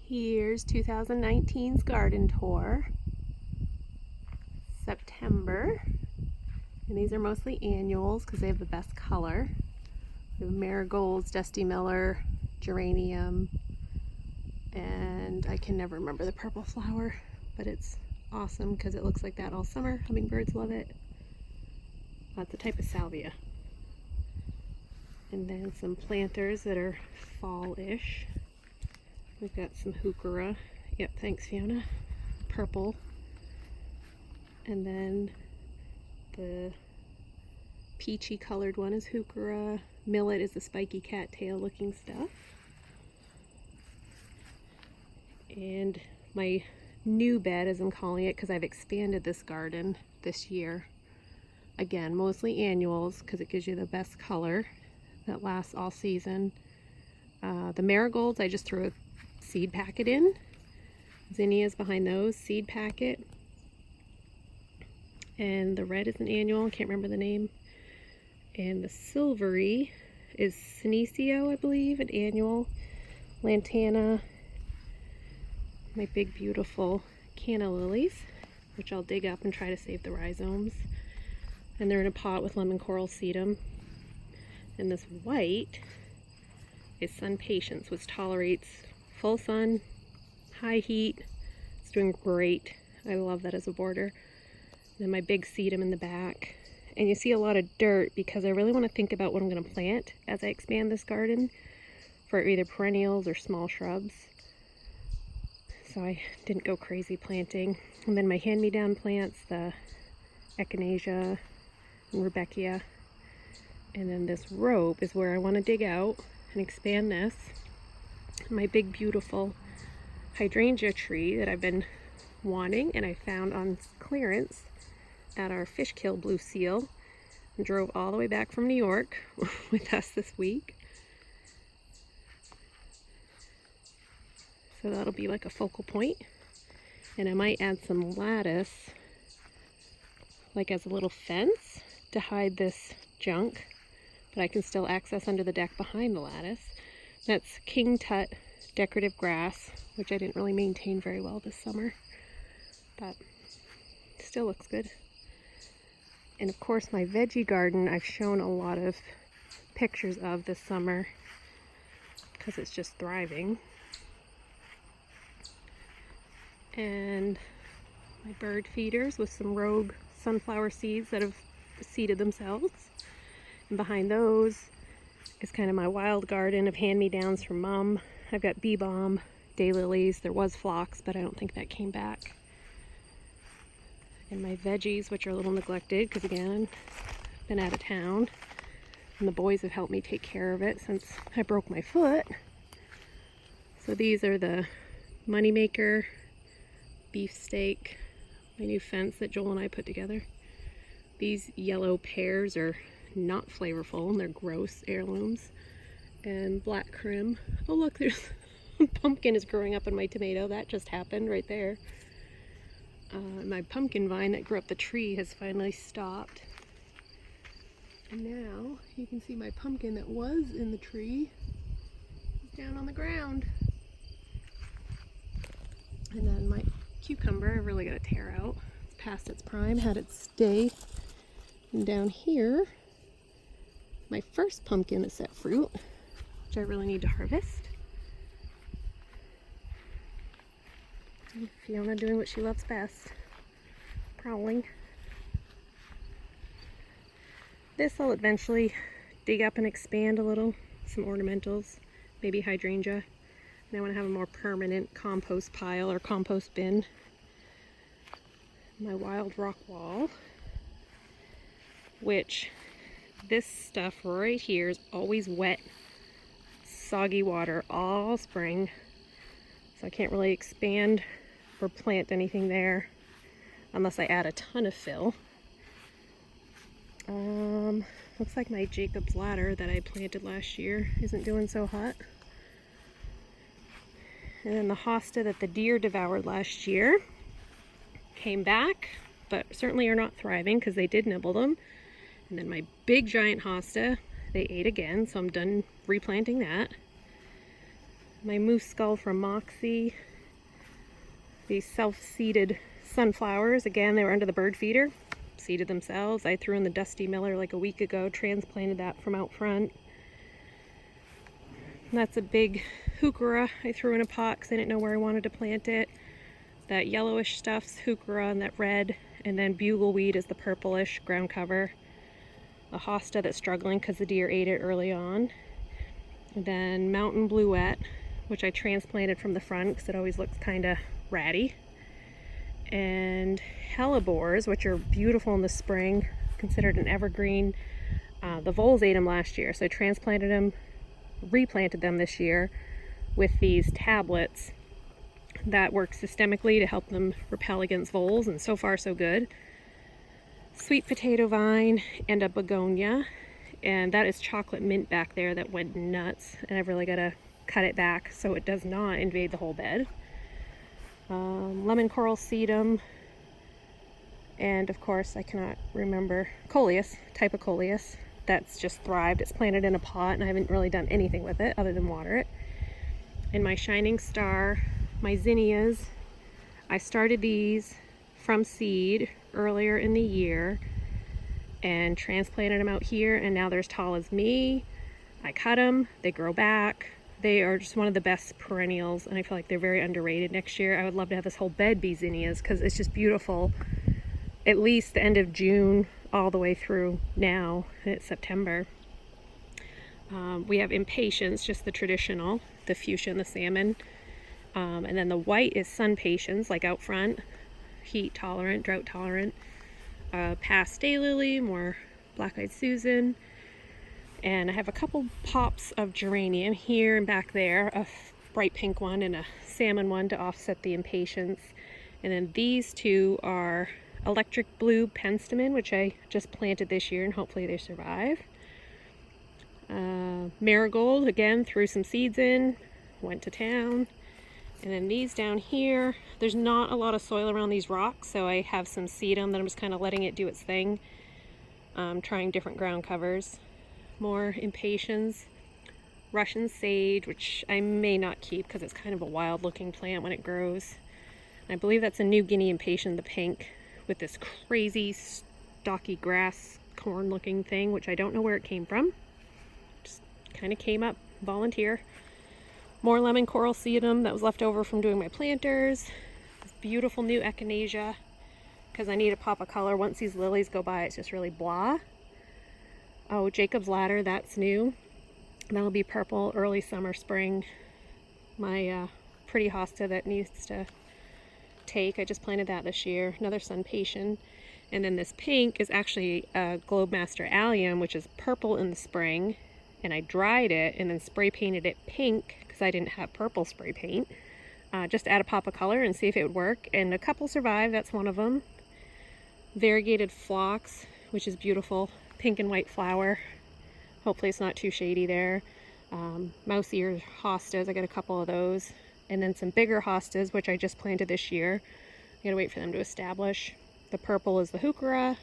Here's 2019's garden tour, September, and these are mostly annuals because they have the best color. We have marigolds, dusty miller, geranium, and I can never remember the purple flower, but it's awesome because it looks like that all summer. Hummingbirds love it. That's a type of salvia. And then some planters that are fall-ish. We've got some heuchera. Yep, thanks Fiona. Purple. And then the peachy colored one is heuchera. Millet is the spiky cattail looking stuff. And my new bed, as I'm calling it, because I've expanded this garden this year. Again, mostly annuals because it gives you the best color that lasts all season. The marigolds, I just threw a seed packet in. Zinnias behind those, seed packet. And the red is an annual, I can't remember the name. And the silvery is senecio, I believe, an annual. Lantana. My big beautiful canna lilies, which I'll dig up and try to save the rhizomes. And they're in a pot with lemon coral sedum. And this white is sun patience, which tolerates full sun, high heat. It's doing great. I love that as a border. Then my big sedum in the back. And you see a lot of dirt because I really want to think about what I'm going to plant as I expand this garden for either perennials or small shrubs. So I didn't go crazy planting. And then my hand-me-down plants, the echinacea and rudbeckia. And then this rope is where I want to dig out and expand this. My big beautiful hydrangea tree that I've been wanting and I found on clearance at our fish kill, Blue Seal, and drove all the way back from New York with us this week. So that'll be like a focal point. And I might add some lattice, like as a little fence to hide this junk, but I can still access under the deck behind the lattice. That's king tut decorative grass, which I didn't really maintain very well this summer, but still looks good. And of course my veggie garden I've shown a lot of pictures of this summer because it's just thriving. And my bird feeders with some rogue sunflower seeds that have seeded themselves. And behind those is kind of my wild garden of hand-me-downs from Mom. I've got bee balm, daylilies. There was phlox, but I don't think that came back. And my veggies, which are a little neglected because again, I've been out of town. And the boys have helped me take care of it since I broke my foot. So these are the moneymaker, beefsteak, my new fence that Joel and I put together. These yellow pears are not flavorful and they're gross heirlooms. And black crim. Oh look, there's pumpkin is growing up in my tomato. That just happened right there. My pumpkin vine that grew up the tree has finally stopped. And now you can see my pumpkin that was in the tree is down on the ground. And then my cucumber, I really got to tear out. It's past its prime, had its day. And down here, my first pumpkin is set fruit, which I really need to harvest. And Fiona doing what she loves best, prowling. This I'll eventually dig up and expand a little, some ornamentals, maybe hydrangea. And I want to have a more permanent compost pile or compost bin. My wild rock wall, which this stuff right here is always wet, soggy water all spring. So I can't really expand or plant anything there unless I add a ton of fill. Looks like my Jacob's ladder that I planted last year isn't doing so hot. And then the hosta that the deer devoured last year came back, but certainly are not thriving because they did nibble them. And then my big giant hosta, they ate again, so I'm done replanting that. My moose skull from Moxie. These self-seeded sunflowers. Again, they were under the bird feeder. Seeded themselves. I threw in the Dusty Miller like a week ago. Transplanted that from out front. And that's a big heuchera I threw in a pot because I didn't know where I wanted to plant it. That yellowish stuff's heuchera and that red. And then bugleweed is the purplish ground cover. A hosta that's struggling because the deer ate it early on. And then mountain bluette, which I transplanted from the front because it always looks kind of ratty. And hellebores, which are beautiful in the spring, considered an evergreen. The voles ate them last year, so I transplanted them, replanted them this year with these tablets that work systemically to help them repel against voles, and so far so good. Sweet potato vine and a begonia, and that is chocolate mint back there that went nuts, and I've really got to cut it back so it does not invade the whole bed. Lemon coral sedum, and of course I cannot remember, coleus, type of coleus, that's just thrived. It's planted in a pot and I haven't really done anything with it other than water it. And my shining star, my zinnias, I started these from seed earlier in the year and transplanted them out here, and now they're as tall as me. I cut them, they grow back. They are just one of the best perennials, and I feel like they're very underrated. Next year I would love to have this whole bed be zinnias because it's just beautiful. At least the end of June all the way through now, and it's September. We have impatiens, just the traditional, the fuchsia and the salmon. And then the white is sun patiens, like out front, heat tolerant, drought tolerant. Past daylily, more black-eyed Susan. And I have a couple pops of geranium here and back there, a bright pink one and a salmon one to offset the impatiens. And then these two are electric blue penstemon, which I just planted this year and hopefully they survive. Marigold, again, threw some seeds in, went to town. And then these down here, there's not a lot of soil around these rocks, so I have some sedum that I'm just kind of letting it do its thing. Trying different ground covers. More impatiens. Russian sage, which I may not keep because it's kind of a wild looking plant when it grows. I believe that's a New Guinea impatien, the pink, with this crazy stocky grass corn looking thing, which I don't know where it came from. Just kind of came up, volunteer. More lemon coral sedum that was left over from doing my planters. This beautiful new echinacea, because I need a pop of color. Once these lilies go by, it's just really blah. Oh, Jacob's Ladder, that's new. That'll be purple early summer, spring. My pretty hosta that needs to take. I just planted that this year. Another sun patient. And then this pink is actually a Globemaster allium, which is purple in the spring. And I dried it and then spray painted it pink because I didn't have purple spray paint. Just to add a pop of color and see if it would work. And a couple survived, that's one of them. Variegated phlox, which is beautiful. Pink and white flower. Hopefully it's not too shady there. Mouse ear hostas, I got a couple of those. And then some bigger hostas, which I just planted this year. I gotta wait for them to establish. The purple is the heuchera.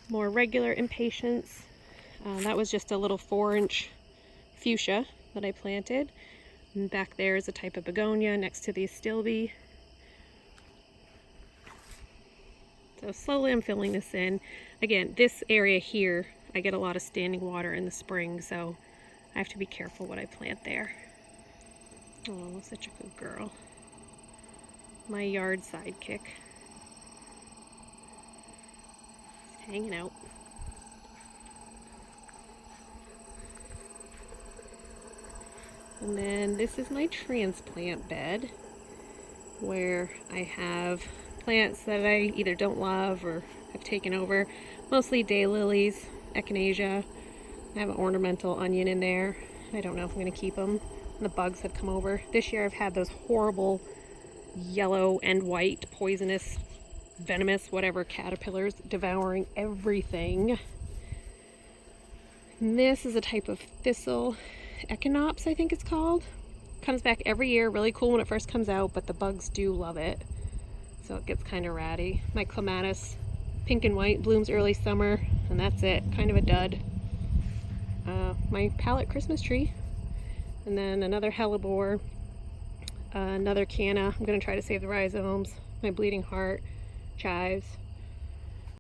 More regular impatiens. That was just a little 4-inch fuchsia that I planted. And back there is a type of begonia next to the astilbe. So slowly I'm filling this in. Again, this area here, I get a lot of standing water in the spring, so I have to be careful what I plant there. Oh, such a good girl. My yard sidekick. Just hanging out. And then this is my transplant bed, where I have plants that I either don't love or have taken over. Mostly daylilies, echinacea. I have an ornamental onion in there. I don't know if I'm going to keep them. The bugs have come over. This year I've had those horrible yellow and white, poisonous, venomous, whatever, caterpillars devouring everything. And this is a type of thistle. Echinops, I think it's called. Comes back every year, really cool when it first comes out, but the bugs do love it. So it gets kind of ratty. My clematis, pink and white, blooms early summer, and that's it. Kind of a dud. My palette Christmas tree. and then another hellebore, another canna. I'm going to try to save the rhizomes, my bleeding heart, chives,